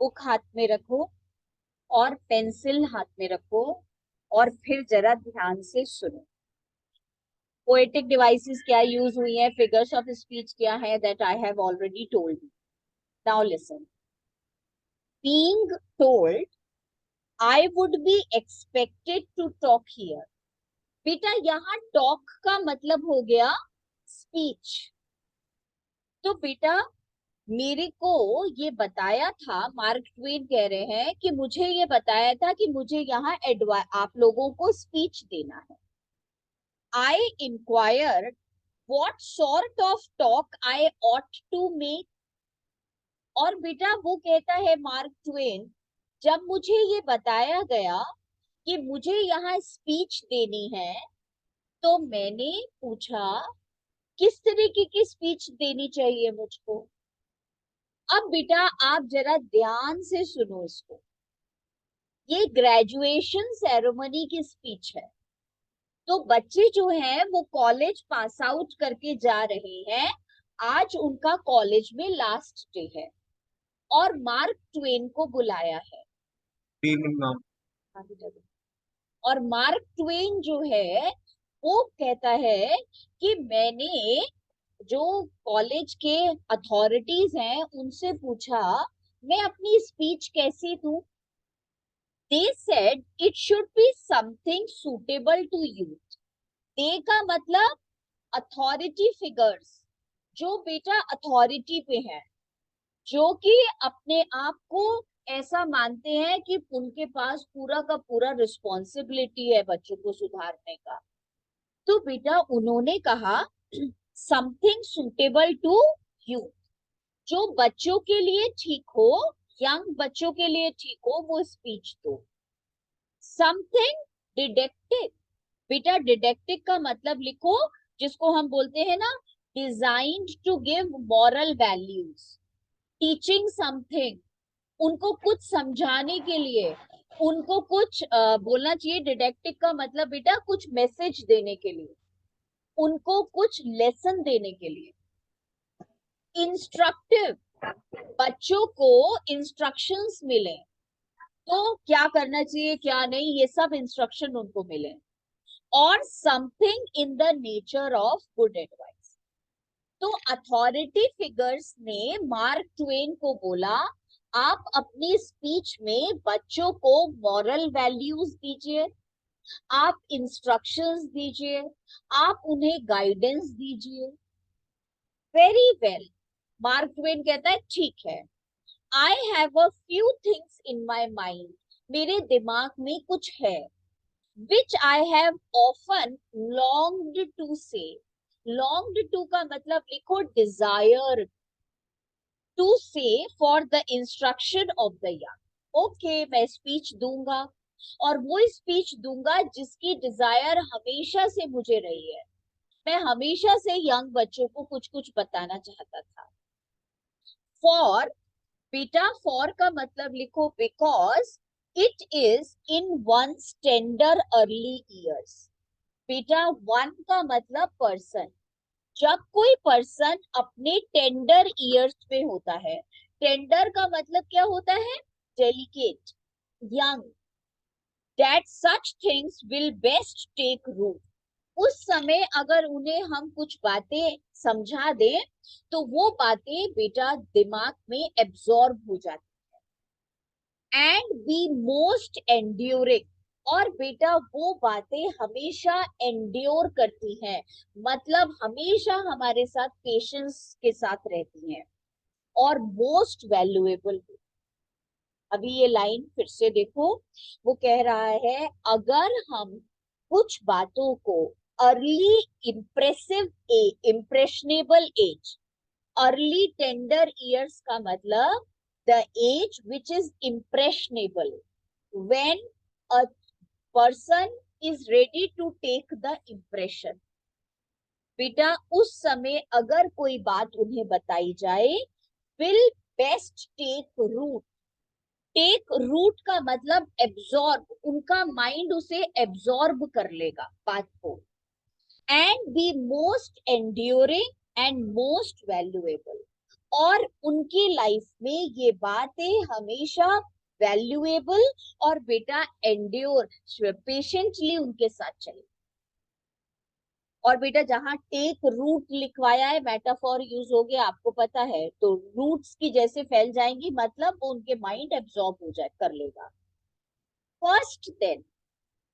Book हाथ में रखो और पेंसिल हाथ में रखो और फिर जरा ध्यान से सुनो। पोएटिक डिवाइसेस क्या यूज हुई है, फिगर्स ऑफ स्पीच क्या है, that I have already told you. Now listen. Being told I would be expected to talk here. बेटा यहाँ टॉक का मतलब हो गया स्पीच। तो बेटा मेरे को ये बताया था, मार्क ट्वेन कह रहे हैं कि मुझे ये बताया था कि मुझे यहाँ आप लोगों को स्पीच देना है। I inquired what sort of talk I ought to make. और बेटा वो कहता है मार्क ट्वेन, जब मुझे ये बताया गया कि मुझे यहाँ स्पीच देनी है तो मैंने पूछा किस तरीके की स्पीच देनी चाहिए मुझको। अब बेटा आप जरा ध्यान से सुनो इसको। ये ग्रेजुएशन सेरेमनी की स्पीच है। तो बच्चे जो हैं वो कॉलेज पास आउट करके जा रहे हैं। आज उनका कॉलेज में लास्ट डे है और मार्क ट्वेन को बुलाया है। हाँ बेटा। और मार्क ट्वेन जो है वो कहता है कि मैंने जो कॉलेज के अथॉरिटीज हैं उनसे पूछा मैं अपनी स्पीच कैसी दूं। They said it should be something suitable to youth. दे का मतलब अथॉरिटी फिगर्स, जो बेटा अथॉरिटी पे है, जो कि अपने आप को ऐसा मानते हैं कि उनके पास पूरा का पूरा रिस्पॉन्सिबिलिटी है बच्चों को सुधारने का। तो बेटा उन्होंने कहा समथिंग सुटेबल टू यू, जो बच्चों के लिए ठीक हो, यंग बच्चों के लिए ठीक हो, वो स्पीच दो। Something didactic. बेटा डिडेक्टिक का मतलब लिखो, जिसको हम बोलते हैं ना designed to give moral values, teaching something, उनको कुछ समझाने के लिए, उनको कुछ बोलना चाहिए। डिडेक्टिक का मतलब बेटा कुछ मैसेज देने के लिए, उनको कुछ लेसन देने के लिए। इंस्ट्रक्टिव, बच्चों को इंस्ट्रक्शंस मिले तो क्या करना चाहिए क्या नहीं, ये सब इंस्ट्रक्शन उनको मिले। और something in the nature of good advice. तो अथॉरिटी फिगर्स ने मार्क ट्वेन को बोला आप अपनी स्पीच में बच्चों को मॉरल वैल्यूज दीजिए, आप इंस्ट्रक्शंस दीजिए, आप उन्हें गाइडेंस दीजिए। वेरी वेल, मार्क ट्वेन कहता है ठीक है। I have a few things in my mind, मेरे दिमाग में कुछ है, which I have often longed to say. Longed to का मतलब लिखो desire to say for the instruction of the young. Okay, मैं स्पीच दूंगा और वो स्पीच दूंगा जिसकी डिजायर हमेशा से मुझे रही है। मैं हमेशा से यंग बच्चों को कुछ कुछ बताना चाहता था। फॉर, बेटा फॉर का मतलब लिखो because it is in once tender early years. बेटा वन का मतलब पर्सन, जब कोई पर्सन अपने टेंडर ईयर्स पे होता है। टेंडर का मतलब क्या होता है, delicate, young, that such things will best take root. उस समय अगर उन्हें हम कुछ बातें समझा दें तो वो बातें बेटा दिमाग में एब्जॉर्ब हो जाती एंड बी मोस्ट एंड्यूरिंग। और बेटा वो बातें हमेशा एंड्योर करती हैं, मतलब हमेशा हमारे साथ पेशेंस के साथ रहती हैं और मोस्ट वैल्यूएबल। अभी ये लाइन फिर से देखो, वो कह रहा है अगर हम कुछ बातों को early impressive impressionable age, early tender years का मतलब the age which is impressionable, when a person is ready to take the impression। बेटा उस समय अगर कोई बात उन्हें बताई जाए, will best take root। Take root का मतलब एब्जॉर्ब, उनका माइंड उसे एब्जॉर्ब कर लेगा बात को। And be most enduring and most valuable, और उनकी लाइफ में ये बातें हमेशा वैल्यूएबल और बेटा एंड्योर, पेशेंटली उनके साथ चले। और बेटा जहां टेक रूट लिखवाया है, मेटाफॉर यूज हो गया, आपको पता है, तो रूट्स की जैसे फैल जाएंगी, मतलब वो उनके माइंड एब्जॉर्ब हो जाए कर लेगा। First then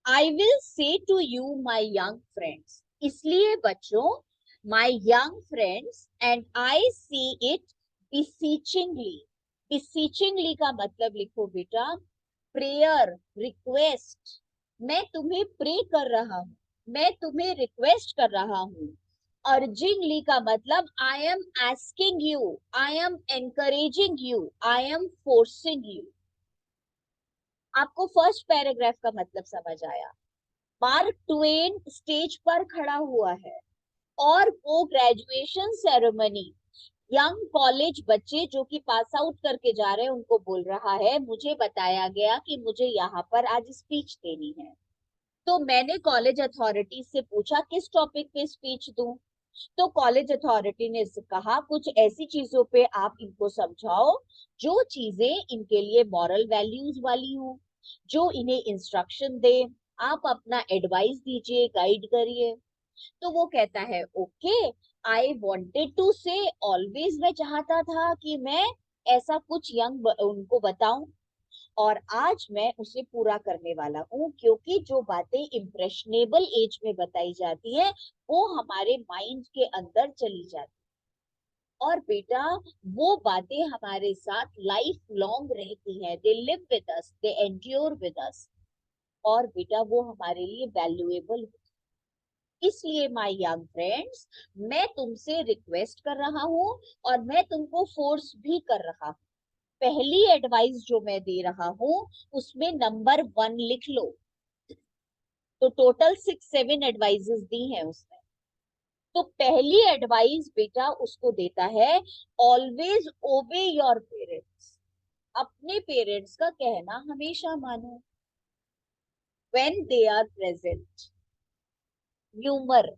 I will say to you my young friends, इसलिए बच्चों, my young friends and I see it beseechingly, beseechingly का मतलब लिखो बेटा प्रेयर, रिक्वेस्ट, मैं तुम्हें प्रे कर रहा हूं, मैं तुम्हें रिक्वेस्ट कर रहा हूं। अर्जिंगली का मतलब I am asking you, I am encouraging you, I am forcing you. आपको फर्स्ट पैराग्राफ का मतलब समझ आया। मार्क ट्वेन स्टेज पर खड़ा हुआ है और वो ग्रेजुएशन सेरेमनी यंग कॉलेज बच्चे जो कि पास आउट करके जा रहे हैं उनको बोल रहा है, मुझे बताया गया कि मुझे यहाँ पर आज स्पीच देनी है। तो मैंने कॉलेज अथॉरिटी से पूछा किस टॉपिक पे स्पीच दूं। तो कॉलेज अथॉरिटी ने कहा कुछ ऐसी चीजों पे आप इनको समझाओ जो चीजें इनके लिए मॉरल वैल्यूज वाली हो, जो इन्हें इंस्ट्रक्शन दे, आप अपना एडवाइस दीजिए, गाइड करिए। तो वो कहता है ओके, आई वॉन्टेड टू से, ऑलवेज मैं चाहता था कि मैं ऐसा कुछ यंग उनको बताऊं, और आज मैं उसे पूरा करने वाला हूँ, क्योंकि जो बातें इम्प्रेशनेबल एज में बताई जाती है वो हमारे माइंड के अंदर चली जाती है, और बेटा वो बातें हमारे साथ लाइफ लॉन्ग रहती हैं, they live with us, they endure with us, और बेटा वो हमारे लिए वैल्यूएबल। इसलिए माय यंग फ्रेंड्स, मैं तुमसे रिक्वेस्ट कर रहा हूँ और मैं तुमको फोर्स भी कर रहा हूँ। पहली एडवाइस जो मैं दे रहा हूं उसमें नंबर 1 लिख लो। तो टोटल 6-7 एडवाइजेस दी हैं उसने। तो पहली एडवाइस बेटा उसको देता है, ऑलवेज ओबे योर पेरेंट्स, अपने पेरेंट्स का कहना हमेशा मानो। When they are present, humour,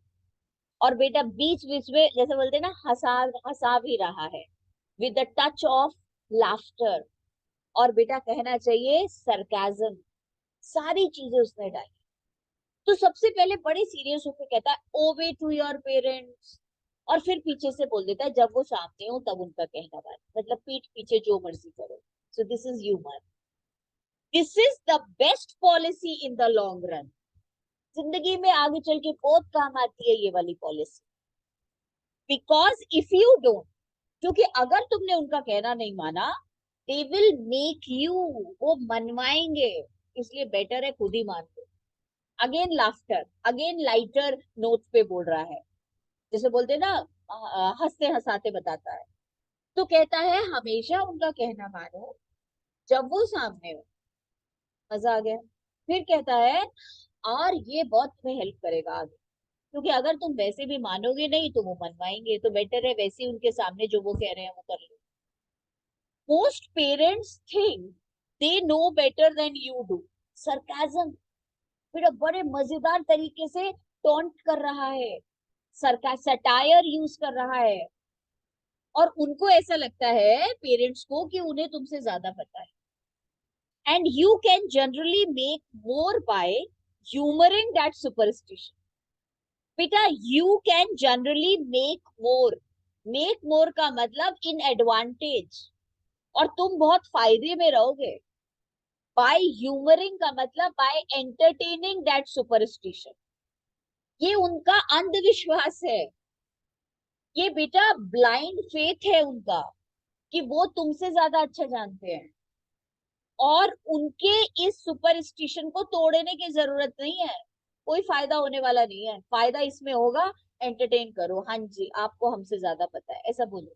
और बेटा बीच बीच में जैसे बोलते हैं ना, हंसा हंसा भी रहा है, with the touch of laughter, और बेटा कहना चाहिए सरकाजम, सारी चीजें उसने डाली। तो सबसे पहले बड़े सीरियस होकर कहता है ओवे टू योर पेरेंट्स, और फिर पीछे से बोल देता है जब वो सामने हो तब उनका कहना बात, मतलब पीठ पीछे जो मर्जी करो। So this is humour, this is the best policy in the long run, जिंदगी में आगे चल के बहुत काम आती है ये वाली policy. Because if you don't, क्योंकि अगर तुमने उनका कहना नहीं माना, दे विल मेक यू, वो मनवाएंगे, इसलिए बेटर है खुद ही मान लो। Again laughter, again lighter note पे बोल रहा है, जैसे बोलते हैं ना, हंसते हंसाते बताता है। तो कहता है हमेशा उनका कहना मानो जब वो सामने हो। मजा आ गया। फिर कहता है और ये बहुत तुम्हें हेल्प करेगा आगे, क्योंकि अगर तुम वैसे भी मानोगे नहीं तो वो मनवाएंगे, तो बेटर है वैसे ही उनके सामने जो वो कह रहे हैं वो कर लो। Most parents think they know better than you do, sarcasm, फिर बड़े मजेदार तरीके से टॉन्ट कर रहा है, सरकार सटायर यूज कर रहा है, और उनको ऐसा लगता है पेरेंट्स को कि उन्हें तुमसे ज्यादा पता है। And you can generally make more by humoring that superstition. बेटा you can generally make more का मतलब इन एडवांटेज, और तुम बहुत फायदे में रहोगे। बाय ह्यूमरिंग का मतलब बाय एंटरटेनिंग दैट सुपरस्टिशन, ये उनका अंधविश्वास है, ये बेटा ब्लाइंड फेथ है उनका, कि वो तुमसे ज्यादा अच्छा जानते हैं, और उनके इस सुपरस्टिशन को तोड़ने की जरूरत नहीं है, कोई फायदा होने वाला नहीं है, फायदा इसमें होगा एंटरटेन करो, हाँ जी आपको हमसे ज्यादा पता है, ऐसा बोलो।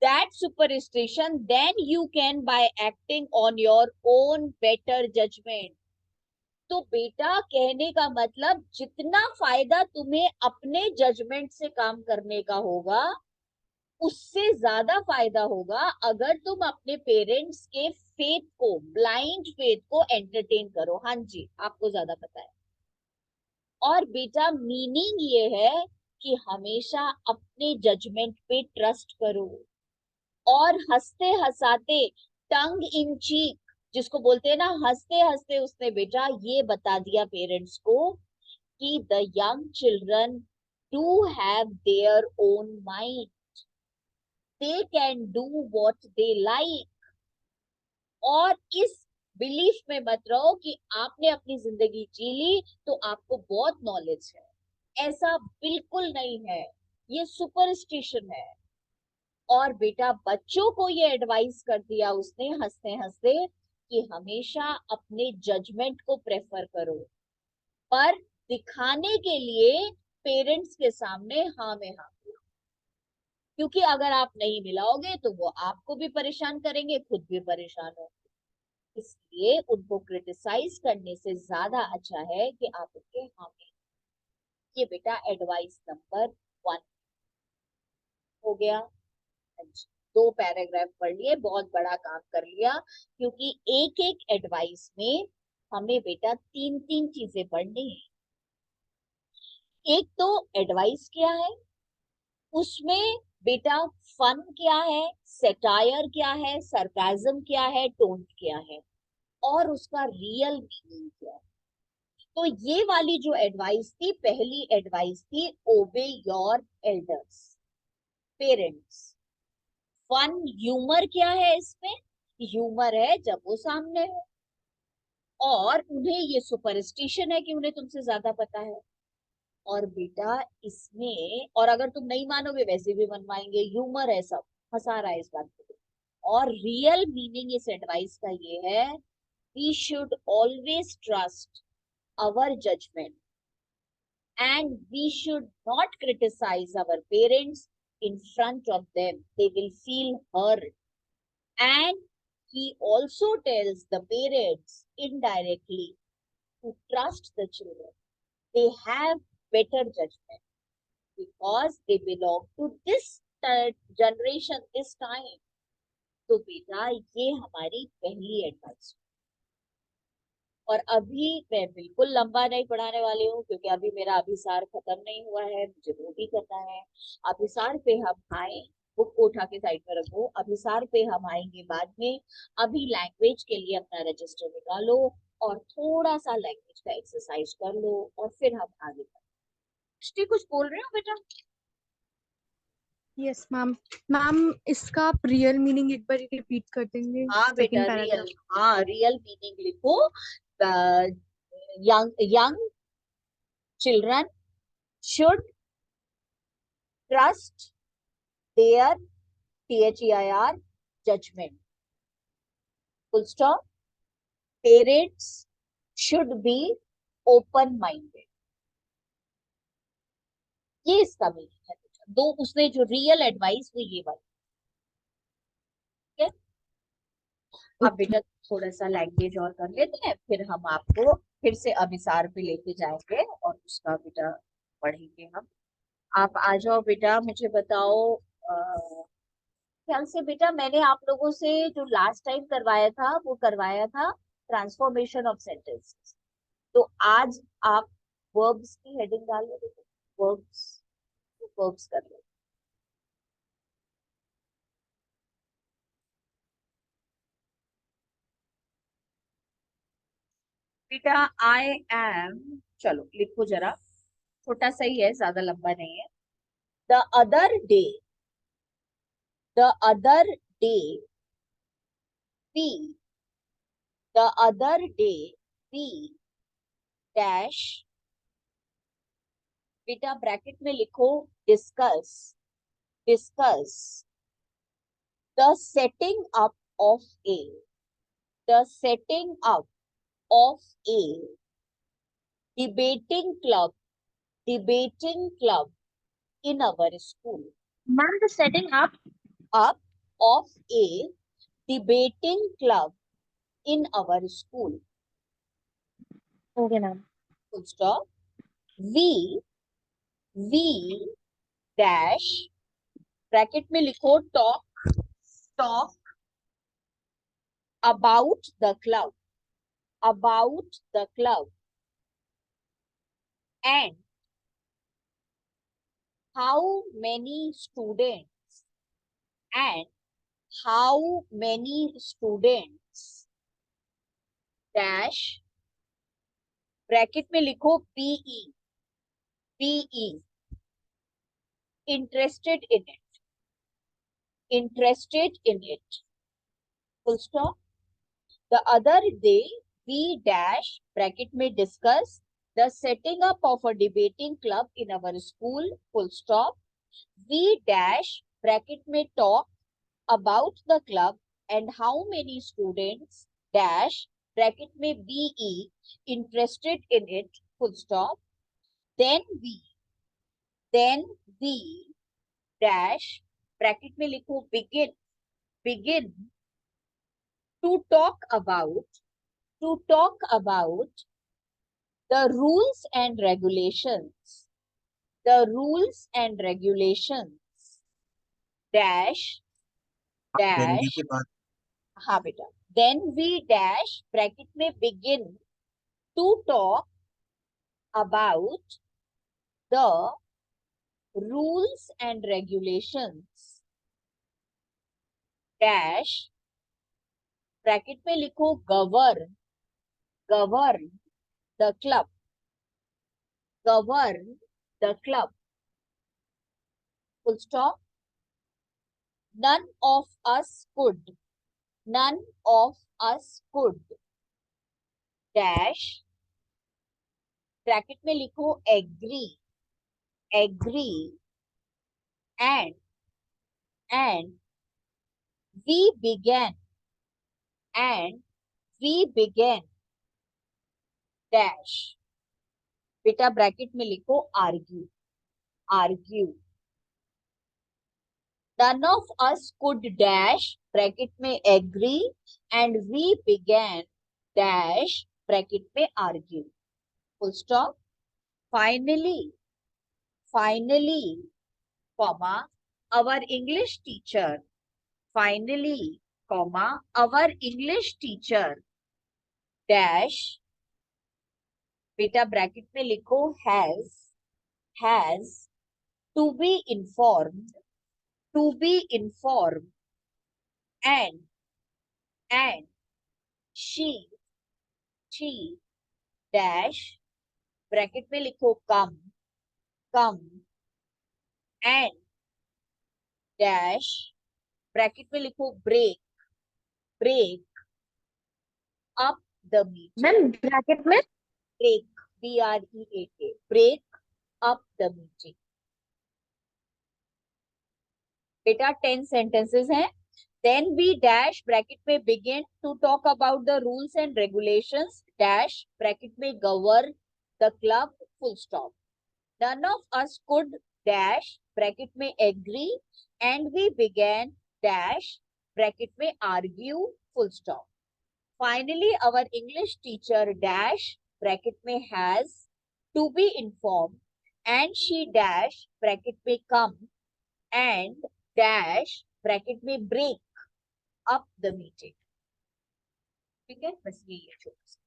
That superstition then you can by acting on your own better judgement. तो बेटा कहने का मतलब जितना फायदा तुम्हें अपने जजमेंट से काम करने का होगा, उससे ज्यादा फायदा होगा अगर तुम अपने पेरेंट्स के फेथ को, ब्लाइंड फेथ को एंटरटेन करो, हाँ जी आपको ज्यादा पता है। और बेटा मीनिंग ये है कि हमेशा अपने जजमेंट पे ट्रस्ट करो, और हंसते हंसाते, टंग इन चीक, जिसको बोलते हैं ना, हंसते हंसते उसने बेटा ये बता दिया पेरेंट्स को कि the young children do have their own mind, they can do what they like. और इस बिलीफ में मत रहो कि आपने अपनी जिंदगी जी ली तो आपको बहुत नॉलेज है, ऐसा बिल्कुल नहीं है, ये सुपरस्टिशन है। और बेटा बच्चों को ये एडवाइस कर दिया उसने हंसते हंसते कि हमेशा अपने जजमेंट को प्रेफर करो, पर दिखाने के लिए पेरेंट्स के सामने हाँ में हाँ, क्योंकि अगर आप नहीं मिलाओगे तो वो आपको भी परेशान करेंगे, खुद भी परेशान हो। इसलिए उनको क्रिटिसाइज करने से ज्यादा अच्छा है कि आप उनके हाँ में। ये बेटा एडवाइस नंबर 1 हो गया। अच्छा, 2 पैराग्राफ पढ़ लिए, बहुत बड़ा काम कर लिया, क्योंकि एक एक एडवाइस में हमें बेटा 3 3 चीजें पढ़नी है। एक तो एडवाइस क्या है, उसमें बेटा फन क्या है, सेटायर क्या है, सरकाजम क्या है, टोन क्या है, और उसका रियल मीनिंग क्या है। तो ये वाली जो एडवाइस थी, पहली एडवाइस थी obey your elders, parents. Fun humour क्या है इसमें, ह्यूमर है जब वो सामने है, और उन्हें ये सुपरस्टिशन है कि उन्हें तुमसे ज्यादा पता है। और बेटा इसमें, और अगर तुम नहीं मानोगे वैसे भी मनवाएंगे, ह्यूमर है, सब हंसा रहा है इस बात पे। और रियल मीनिंग इस एडवाइस का ये है, we should always trust our judgement and we should not criticize our parents in front of them. They will feel hurt. And he also tells the parents indirectly to trust the children. They have better judgment because they belong to this generation, this time. तो बेटा ये हमारी पहली advice. और अभी मैं बिल्कुल लंबा नहीं पढ़ाने वाली हूँ, क्योंकि अभी मेरा अभिसार खत्म नहीं हुआ है, मुझे वो भी करना है। अभिसार पे हम आए, बुक को उठा के साइड में रखो, अभिसार पे हम आएंगे बाद में। अभी लैंग्वेज के लिए अपना रजिस्टर निकालो और थोड़ा सा लैंग्वेज का एक्सरसाइज कर लो, और फिर हम आगे बढ़ेंगे। कुछ बोल रहे हो बेटा? Yes ma'am. मैम इसका रियल मीनिंग एक बार रिपीट कर देंगे, हाँ बेटा सेकंड रियल, पैराग्राफ। हाँ रियल मीनिंग लिखो। Young young children should trust their THEIR judgment. Full stop. Parents should be open minded. ये इसका मीनिंग है बेटा। दो उसने जो रियल एडवाइस वो ये वाली, ठीक है। अब बेटा थोड़ा सा लैंग्वेज और कर लेते हैं, फिर हम आपको फिर से अभिसार पे लेके जाएंगे और उसका बेटा पढ़ेंगे हम। आप आ जाओ बेटा, मुझे बताओ। ख्याल से बेटा मैंने आप लोगों से जो लास्ट टाइम करवाया था वो करवाया था ट्रांसफॉर्मेशन ऑफ सेंटेंसेस। तो आज आप वर्ब्स की हेडिंग डाल लो बेटा, वर्ब्स, वर्ब्स कर लो बेटा। आई एम, चलो लिखो जरा, छोटा सही है, ज्यादा लंबा नहीं है। The other day, the other day we, the other day we dash, बेटा ब्रैकेट में लिखो discuss, discuss the setting up of a, the setting up of a debating club, debating club in our school. Ma'am the setting up. Up of a debating club in our school. Okay ma'am. Full stop. We dash, bracket में लिखो talk, talk about the club, about the club, and how many students, and how many students dash bracket में लिखो पीई पीई interested in it interested in it full stop. The other day we dash bracket में discuss the setting up of a debating club in our school full stop. We dash bracket में talk about the club and how many students dash bracket में be interested in it full stop. then we then we dash bracket में लिखो begin to talk about the rules and regulations dash then we dash के बाद हाँ बेटा then we dash bracket में begin to talk about the rules and regulations dash bracket में लिखो govern the club full stop. none of us could dash bracket में लिखो agree and we began dash बेटा ब्रैकेट में लिखो argue none of us could dash bracket में agree and we began dash bracket में argue full stop. finally comma our English teacher dash बेटा bracket में लिखो has to be informed and she dash bracket में लिखो come and dash bracket में लिखो break up the meeting ma'am bracket में break BREAK break up the meeting बेटा 10 sentences हैं. then we dash bracket में begin to talk about the rules and regulations dash bracket में govern the club full stop. none of us could dash bracket में agree and we began dash bracket में argue full stop. finally our English teacher dash bracket में has to be informed and she dash bracket में come and dash bracket में break up the meeting. ठीक है बस यही है छोटा सा.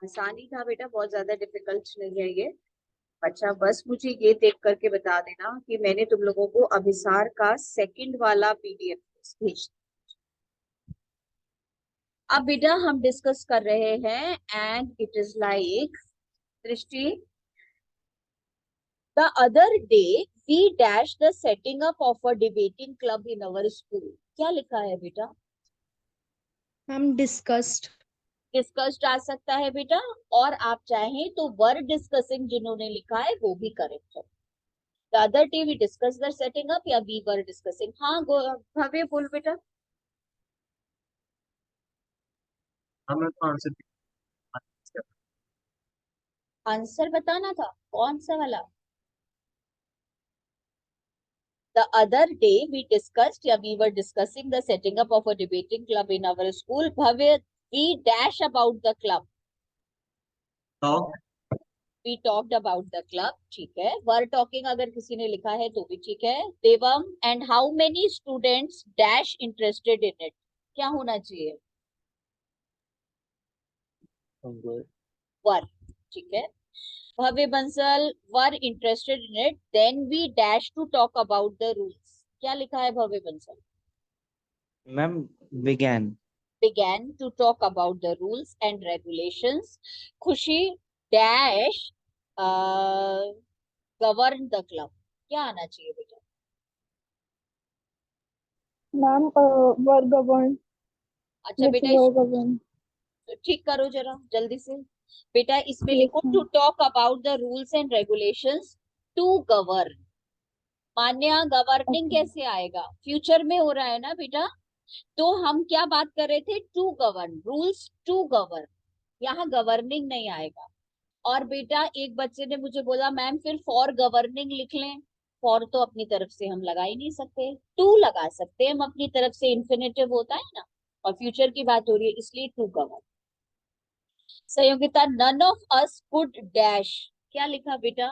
आसानी था बेटा, बहुत ज्यादा डिफिकल्ट नहीं है ये। अच्छा, बस मुझे ये देख करके बता देना कि मैंने तुम लोगों को अभिसार का सेकंड वाला पीडीएफ भेज। अब बेटा हम डिस्कस कर रहे हैं and it is like, Drishti, the other day we dash the setting up of a debating club in our school. क्या लिखा है बेटा? Ma'am discussed. डिस्कस्ड आ सकता है बेटा, और आप चाहें तो वर डिस्कसिंग जिन्होंने लिखा है वो भी करेक्ट है। The other day we discuss the setting up, या वी वर डिस्कसिंग। हाँ भव्य बोल बेटा। हमें तो आंसर आंसर बताना था, कौन सा वाला? The other day we discussed, yeah, we were discussing the setting up of a debating club in our school. Bhavya, we dash about the club. Talk We talked about the club. ठीक है। Were talking अगर किसी ने लिखा है तो भी ठीक है। देवम, and how many students dash interested in it? क्या होना चाहिए? Were, ठीक है। भव्य Bansal, were interested in it. Then we dash to talk about the rules. क्या लिखा है भव्य बंसल? मैम विज्ञान। began to talk about the rules and regulations. Khushi dash govern the club. क्या आना चाहिए बेटा? मैम वर गवर्न। अच्छा बेटा, वर गवर्न। ठीक करो जरा जल्दी से। बेटा इसमें Yes, लिखो ma'am. To talk about the rules and regulations to govern. Manya, governing Okay. कैसे आएगा? फ्यूचर में हो रहा है ना बेटा, तो हम क्या बात कर रहे थे? To govern, rules to govern, यहाँ गवर्निंग नहीं आएगा। और बेटा एक बच्चे ने मुझे बोला मैम फिर फॉर गवर्निंग लिख लें। फॉर तो अपनी तरफ से हम लगा ही नहीं सकते, टू लगा सकते हैं हम अपनी तरफ से, इन्फिनेटिव होता है ना, और फ्यूचर की बात हो रही है इसलिए to govern. Sanyogita, none of us could dash. क्या लिखा बेटा?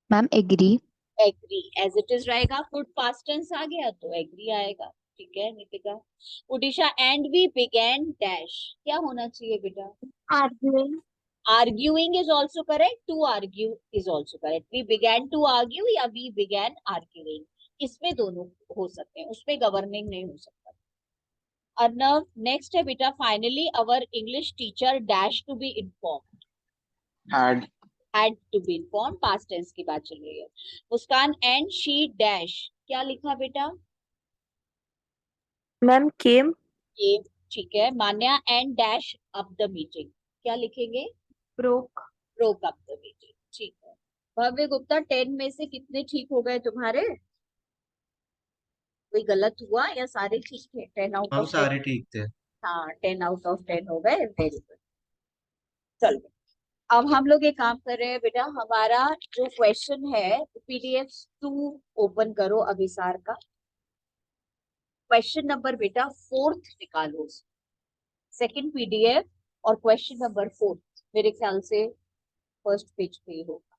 Ma'am agree. Agree, as it is रहेगा। कुड पास्ट टेंस आ गया तो एग्री आएगा। ठीक है Nitika. Udisha, and we began dash. क्या होना चाहिए बेटा? Arguing. Arguing is also correct. To argue is also correct. We began to argue या we began arguing. इसमें दोनों हो सकते हैं, उसमें गवर्निंग नहीं हो सकता। अर्नव, नेक्स्ट है बेटा, finally our English teacher dash to be informed. had to be informed, past tense की बात चल रही है। Muskan, and she dash. क्या लिखा बेटा? Ma'am came. ये ठीक है। Manya, and dash up the meeting. क्या लिखेंगे? Broke. Broke up the meeting. ठीक है। भव्य गुप्ता, 10 में से कितने ठीक हो गए तुम्हारे? कोई गलत हुआ या सारे ठीक थे? 10 आउट हम ऑफ 10? सारे ठीक थे। हाँ 10 आउट ऑफ 10 हो गए, वेरी गुड। चलो अब हम लोग एक काम कर रहे हैं बेटा, हमारा जो क्वेश्चन है पीडीएफ 2 ओपन करो अभिसार का। क्वेश्चन नंबर बेटा 4th निकालो, सेकंड पीडीएफ, और क्वेश्चन नंबर 4 मेरे ख्याल से फर्स्ट पेज पे ही होगा।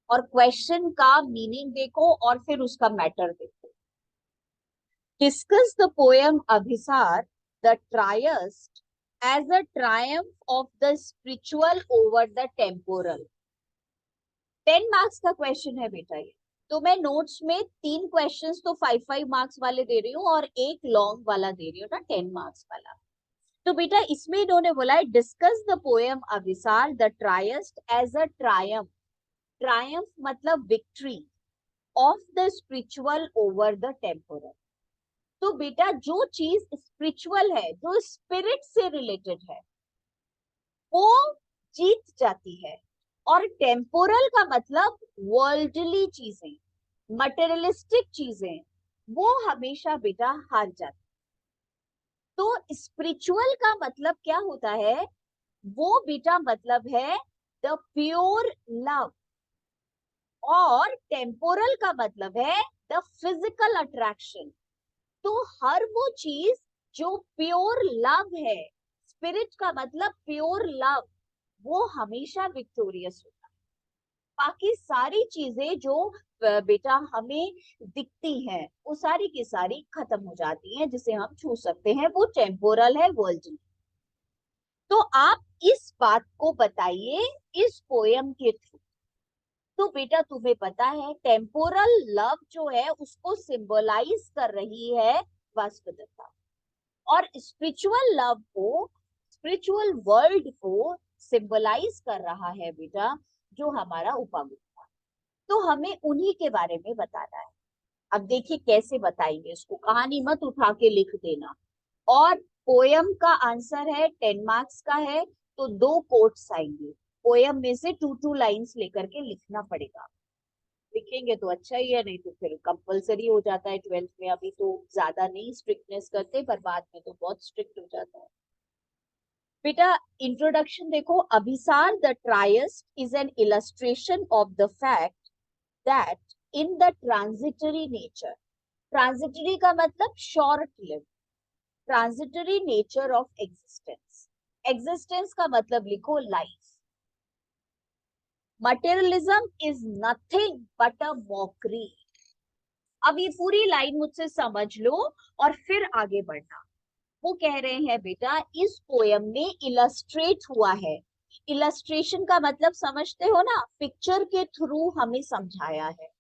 और क्वेश्चन का मीनिंग देखो और फिर उसका मैटर देखो। Discuss the poem Abhisar the tryst as a triumph of the spiritual over the temporal। 10 marks का क्वेश्चन है बेटा ये। तो मैं नोट्स में 3 क्वेश्चंस तो 5-5 मार्क्स वाले दे रही हूँ और एक लॉन्ग वाला दे रही हूँ ना 10 मार्क्स वाला। तो बेटा इसमें इन्होंने बोला है discuss the poem Abhisar the tryst as a triumph. Triumph मतलब victory of the spiritual over the temporal. तो बेटा जो चीज स्पिरिचुअल है, जो स्पिरिट से रिलेटेड है, वो जीत जाती है, और टेम्पोरल का मतलब वर्ल्डली चीजें, मटेरियलिस्टिक चीजें, वो हमेशा बेटा हार जाती। तो स्पिरिचुअल का मतलब क्या होता है? वो बेटा मतलब है द प्योर लव, और टेम्पोरल का मतलब है द फिजिकल अट्रैक्शन। तो हर वो चीज जो प्योर लव है, स्पिरिट का मतलब प्योर लव, वो हमेशा विक्टोरियस होता है। बाकी सारी चीजें जो बेटा हमें दिखती हैं वो सारी की सारी खत्म हो जाती हैं, जिसे हम छू सकते हैं, वो टेम्पोरल है, वर्ल्डली। तो आप इस बात को बताइए इस पोयम के थ्रू। तो बेटा तुम्हें पता है टेम्पोरल लव जो है उसको सिंबलाइज कर रही है वास्तवता, और स्पिरिचुअल लव को, स्पिरिचुअल वर्ल्ड को सिंबलाइज कर रहा है बेटा जो हमारा उपागुप्ता। तो हमें उन्हीं के बारे में बताना है। अब देखिए कैसे बताएंगे इसको, कहानी मत उठा के लिख देना। और पोयम का आंसर है 10 मार्क्स का है, तो 2 कोट्स आएंगे। पोयम में से 2 लाइंस लेकर के लिखना पड़ेगा। लिखेंगे तो अच्छा ही है, नहीं तो फिर कंपलसरी हो जाता है 12th में। अभी तो ज्यादा नहीं स्ट्रिक्टनेस करते, पर बाद में तो बहुत स्ट्रिक्ट हो जाता है। बेटा इंट्रोडक्शन देखो, Abhisar the tryst is an illustration of the fact that in the transitory nature, transitory का मतलब short live, transitory nature of existence, existence का मतलब लिखो life, materialism is nothing but a mockery. अब ये पूरी लाइन मुझसे समझ लो और फिर आगे बढ़ना। वो कह रहे हैं बेटा इस पोयम में इलस्ट्रेट हुआ है, इलस्ट्रेशन का मतलब समझते हो ना, पिक्चर के थ्रू हमें समझाया है।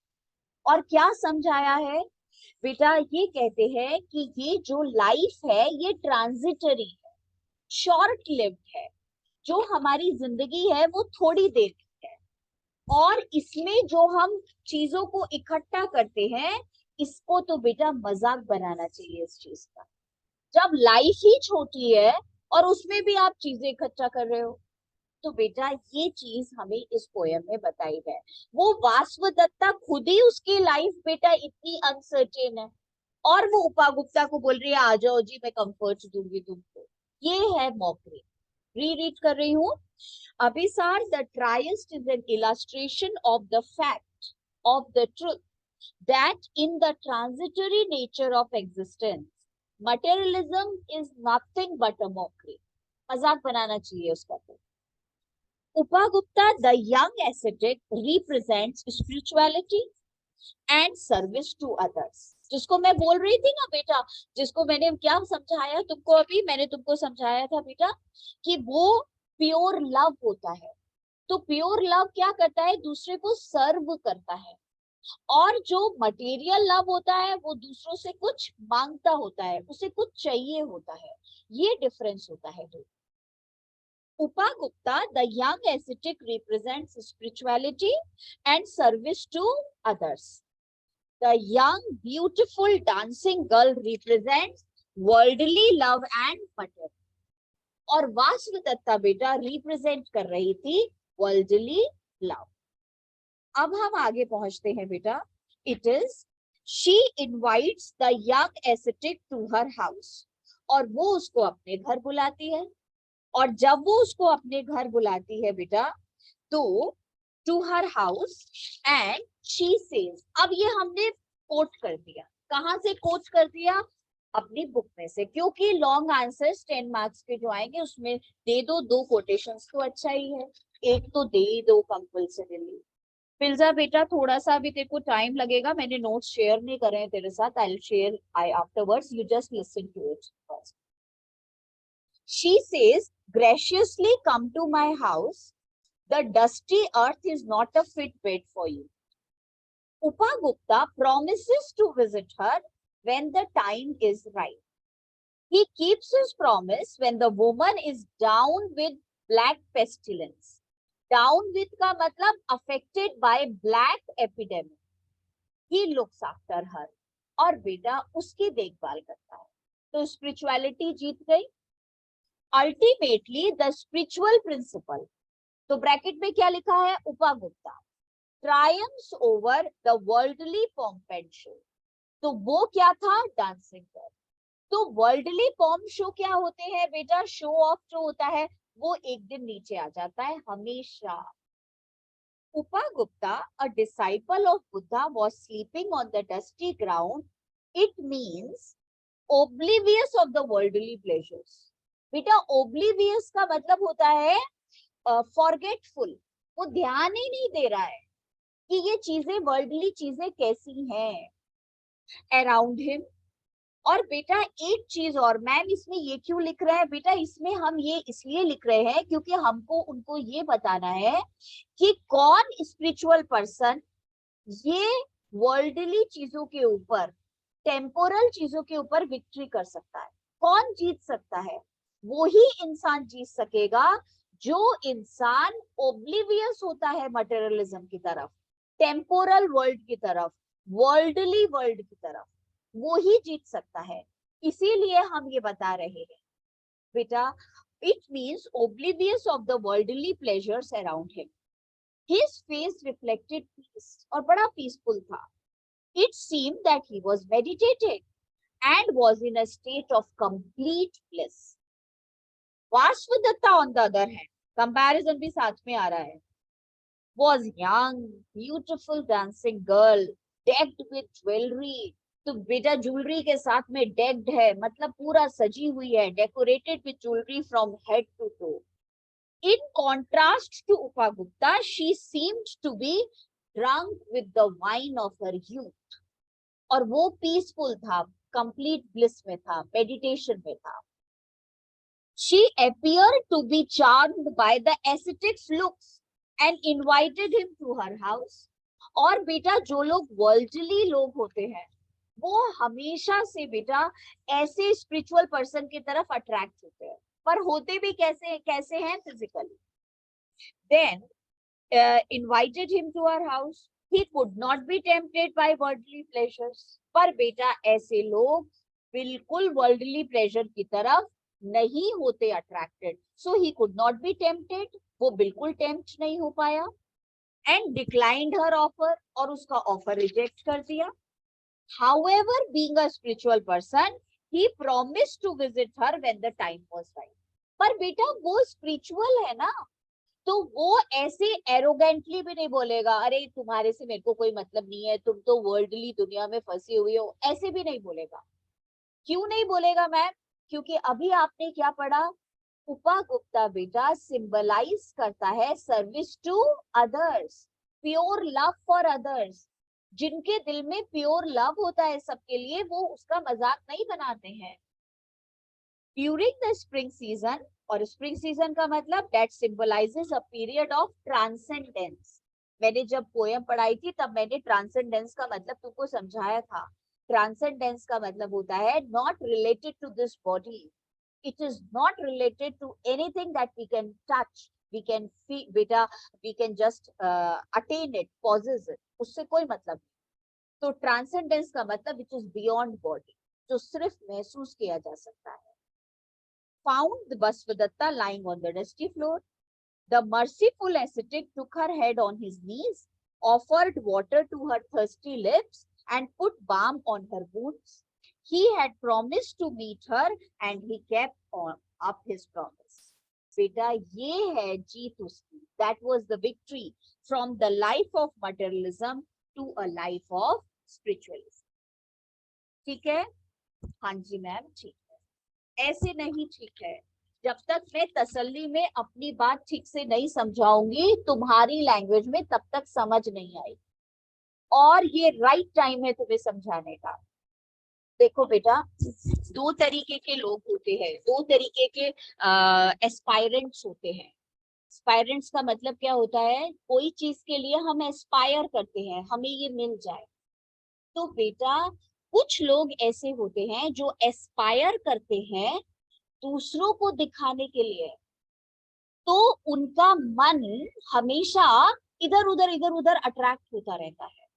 और क्या समझाया है बेटा, ये कहते हैं कि ये जो लाइफ है ये ट्रांजिटरी है, शॉर्ट लिव्ड है, जो हमारी जिंदगी है वो थोड़ी देर की है, और इसमें जो हम चीजों को इकट्ठा करते हैं इसको तो बेटा मजाक बनाना चाहिए इस चीज का। जब लाइफ ही छोटी है और उसमें भी आप चीजें इकट्ठा कर रहे हो, तो बेटा ये चीज हमें इस पोयम में बताई है। वो वासवदत्ता खुद ही उसकी लाइफ बेटा इतनी अनसर्टेन है, और वो उपागुप्ता को बोल रही है आ जाओ जी मैं कंफर्ट दूंगी तुमको। ये है मॉकरी। रीड कर रही हूँ। Abhisar the tryst is an illustration of the fact of the truth that in the transitory nature of existence, materialism is nothing but a mockery. मजाक बनाना चाहिए उसका। तो Upagupta, the young ascetic, represents spirituality and service to others. जिसको मैं बोल रही थी ना बेटा, जिसको मैंने क्या समझाया तुमको, अभी मैंने तुमको समझाया था बेटा कि वो प्योर लव होता है। तो प्योर लव क्या करता है, दूसरे को सर्व करता है, और जो मटेरियल लव होता है वो दूसरों से कुछ मांगता होता है, उसे कुछ चाहिए होता है। ये डिफरेंस होता है। Upagupta, the young ascetic, represents spirituality and service to others. The young, beautiful dancing girl represents worldly love and material. और वासवदत्ता बेटा रिप्रेजेंट कर रही थी वर्ल्डली लव। अब हम आगे पहुंचते हैं बेटा। It is she invites the young aesthetic to her house, और वो उसको अपने घर बुलाती है। और जब वो उसको अपने घर बुलाती है बेटा, तो to her house and she says, अब ये हमने कोट कर दिया, कहां से कोट कर दिया, अपनी बुक में से, क्योंकि लॉन्ग आंसर्स 10 मार्क्स के जो आएंगे उसमें दे दो 2 कोटेशंस तो अच्छा ही है, एक तो दे ही दो कंपल्सरीली। फिल्जा बेटा थोड़ा सा भी तेरे को टाइम लगेगा, मैंने नोट्स शेयर नहीं करे हैं तेरे साथ, I will share afterwards, you just listen to it first. She says graciously come to my house, the dusty earth is not a fit bed for you. Upagupta promises to visit her when the time is right. He keeps his promise when the woman is down with black pestilence. Down with का मतलब affected by black epidemic. He looks after her. और बेटा उसकी देखभाल करता है। तो spirituality जीत गई। अल्टीमेटली द स्पिरिचुअल प्रिंसिपल, तो ब्रैकेट में क्या लिखा है, Upagupta triumphs over the worldly pomp and show. तो वो क्या था, डांसिंग गर्ल। तो वर्ल्डली पॉम्प शो क्या होते हैं बेटा, शो ऑफ जो होता है वो एक दिन नीचे आ जाता है हमेशा। Upagupta, a disciple of Buddha, was sleeping on the dusty ground. It means oblivious of the worldly pleasures. बेटा oblivious का मतलब होता है forgetful, वो ध्यान ही नहीं दे रहा है कि ये चीजें वर्ल्डली चीजें कैसी हैं। Around him और बेटा एक चीज और, मैम इसमें ये क्यों लिख रहे हैं बेटा, इसमें हम ये इसलिए लिख रहे हैं क्योंकि हमको उनको ये बताना है कि कौन स्पिरिचुअल पर्सन ये वर्ल्डली चीजों के ऊपर, टेम्पोरल चीजों के ऊपर विक्ट्री कर सकता है। कौन जीत सकता है? वो ही इंसान जीत सकेगा जो इंसान ओब्लिवियस होता है मटेरियलिज्म की तरफ, टेम्पोरल वर्ल्ड की तरफ, वर्ल्डली वर्ल्ड की तरफ, वो ही जीत सकता है। इसीलिए हम ये बता रहे हैं बेटा, it means oblivious of the worldly pleasures around him. His face reflected peace, और बड़ा पीसफुल था. It seemed that he was meditating and was in a state of complete bliss. Vashwadatta on the other hand, comparison भी साथ में आ रहा है, was young, beautiful dancing girl, decked with jewelry. तो बेटा ज्वेलरी के साथ में डेक्ड है, मतलब पूरा सजी हुई है, decorated with jewellery from head to toe. In contrast to Upagupta, she seemed to be drunk with the wine of her youth. और वो पीसफुल था, कंप्लीट ब्लिस में था, मेडिटेशन में था. She appeared to be charmed by the ascetic's looks and invited him to her house. और बेटा जो लोग वर्ल्डली लोग होते हैं वो हमेशा से बेटा ऐसे स्पिरिचुअल पर्सन की तरफ अट्रैक्ट होते हैं, पर होते भी कैसे हैं? Physically. Then invited him to her house. He could not be tempted by worldly pleasures. पर बेटा ऐसे लोग बिल्कुल वर्ल्डली प्लेजर की तरफ नहीं होते attracted. So he could not be tempted. वो बिल्कुल टेम्प्ट नहीं हो पाया. And declined her offer, और उसका ऑफर रिजेक्ट कर दिया. However, being a spiritual person, he promised to visit her when the time was right. पर बेटा वो स्पिरिचुअल है ना, तो वो ऐसे एरोगेंटली भी नहीं बोलेगा अरे तुम्हारे से मेरे को कोई मतलब नहीं है, तुम तो वर्ल्डली दुनिया में फंसी हुई हो, ऐसे भी नहीं बोलेगा. क्यों नहीं बोलेगा मैम? क्योंकि अभी आपने क्या पढ़ा, उपागुप्ता बेटा सिंबलाइज करता है service to others, pure love for others. जिनके दिल में प्योर लव होता है सबके लिए, वो उसका मजाक नहीं बनाते हैं. ड्यूरिंग द स्प्रिंग सीजन, और स्प्रिंग सीजन का मतलब that symbolizes a period of transcendence. मैंने जब पोएम पढ़ाई थी तब मैंने ट्रांसेंडेंस का मतलब तुमको समझाया था. ट्रांसेंडेंस का मतलब होता है not related to this body, it is not related to anything that we can touch, we can feel beta, we can just attain it, possess it, उससे कोई मतलब नहीं. तो ट्रांसेंडेंस का मतलब which is beyond body, जो सिर्फ महसूस किया जा सकता है. Found Vaswadatta lying on the dusty floor. The merciful ascetic took her head on his knees, offered water to her thirsty lips, and put balm on her wounds. He had promised to meet her and he kept on up his promise. बेटा ये है जीत उसकी. That was the victory from the life of materialism to a life of spiritualism. ठीक है? हाँ जी ma'am ठीक है. ऐसे नहीं ठीक है. जब तक मैं तसल्ली में अपनी बात ठीक से नहीं समझाऊंगी तुम्हारी लैंग्वेज में, तब तक समझ नहीं आई. और ये राइट टाइम है तुम्हें समझाने का. देखो बेटा, दो तरीके के लोग होते हैं, दो तरीके के एस्पायरेंट्स होते हैं. एस्पायरेंट्स का मतलब क्या होता है? कोई चीज के लिए हम एस्पायर करते हैं, हमें ये मिल जाए. तो बेटा कुछ लोग ऐसे होते हैं जो एस्पायर करते हैं दूसरों को दिखाने के लिए, तो उनका मन हमेशा इधर उधर अट्रैक्ट होता रहता है.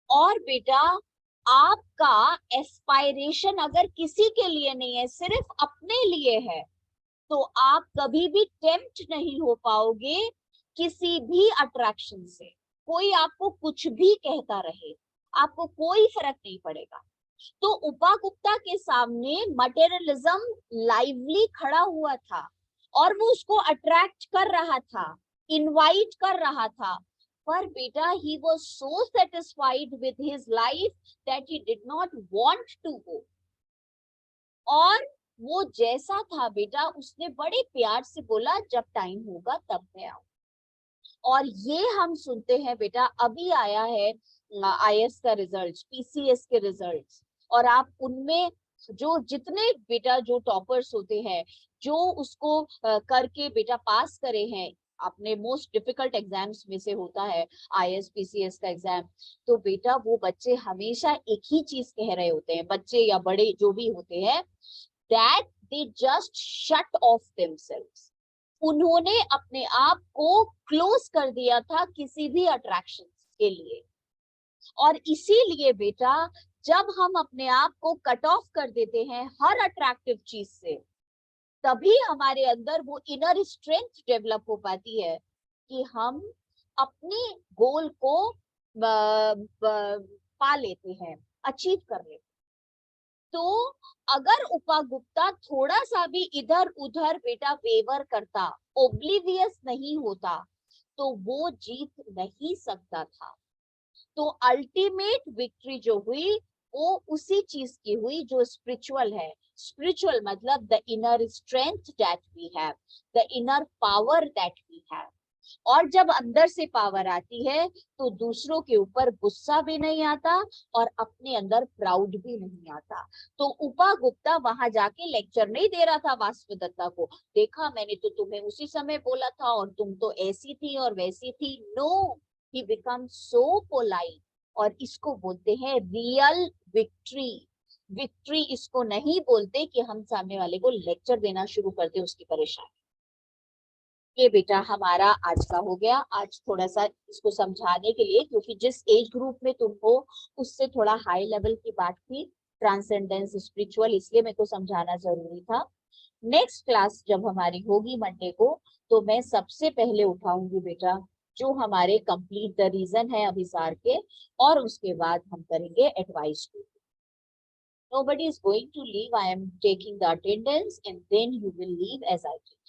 और बेटा आपका एस्पायरेशन अगर किसी के लिए नहीं है, सिर्फ अपने लिए है, तो आप कभी भी टेम्प्ट नहीं हो पाओगे किसी भी अट्रैक्शन से. कोई आपको कुछ भी कहता रहे, आपको कोई फर्क नहीं पड़ेगा. तो उपागुप्ता के सामने मटेरियलिज्म लाइवली खड़ा हुआ था और वो उसको अट्रैक्ट कर रहा था, इनवाइट कर रहा था. पर बेटा he was so satisfied with his life that he did not want to go. और वो जैसा था बेटा, उसने बड़े प्यार से बोला जब टाइम होगा तब मैं आऊं. और ये हम सुनते हैं बेटा, अभी आया है IAS का रिजल्ट, PCS के रिजल्ट्स, और आप उनमें जो जितने बेटा जो टॉपर्स होते हैं, जो उसको करके बेटा पास करे हैं, अपने मोस्ट डिफिकल्ट एग्जाम्स में से होता है IAS PCS का एग्जाम, तो बेटा वो बच्चे हमेशा एक ही चीज कह रहे होते हैं, बच्चे या बड़े जो भी होते हैं, that they just shut off themselves. उन्होंने अपने आप को क्लोज कर दिया था किसी भी अट्रैक्शन के लिए। और इसीलिए बेटा जब हम अपने आप को कट ऑफ कर देते हैं हर अट्रैक्टिव चीज से, तभी हमारे अंदर वो इनर स्ट्रेंथ डेवलप हो पाती है कि हम अपने गोल को पा लेते हैं, अचीव कर लेते हैं। तो अगर उपा गुप्ता थोड़ा सा भी इधर उधर बेटा वेवर करता, ओब्लिवियस नहीं होता, तो वो जीत नहीं सकता था। तो अल्टीमेट विक्ट्री जो हुई वो उसी चीज की हुई जो स्पिरिचुअल है। स्पिरिचुअल मतलब the inner strength that we have, the inner power that we have. और जब अंदर से पावर आती है तो दूसरों के ऊपर गुस्सा भी नहीं आता और अपने अंदर प्राउड भी नहीं आता। तो उपा गुप्ता वहां जाके लेक्चर नहीं दे रहा था वासुदेवदत्ता को, देखा मैंने तो तुम्हें उसी समय बोला था और तुम तो ऐसी थी और वैसी थी। No, he become so polite, और इसको बोलते हैं रियल विक्ट्री। विक्ट्री इसको नहीं बोलते कि हम सामने वाले को लेक्चर देना शुरू कर दे उसकी परेशानी। ये बेटा हमारा आज का हो गया। आज थोड़ा सा इसको समझाने के लिए, क्योंकि जिस एज ग्रुप में तुम हो उससे थोड़ा हाई लेवल की बात थी, ट्रांसेंडेंस स्पिरिचुअल, इसलिए मेरे को समझाना जरूरी था। नेक्स्ट क्लास जब हमारी होगी मंडे को, तो मैं सबसे पहले उठाऊंगी बेटा जो हमारे कंप्लीट द रीजन है अभिसार के, और उसके बाद हम करेंगे advice to. Nobody is going to leave. I am taking the attendance and then you will leave as I take.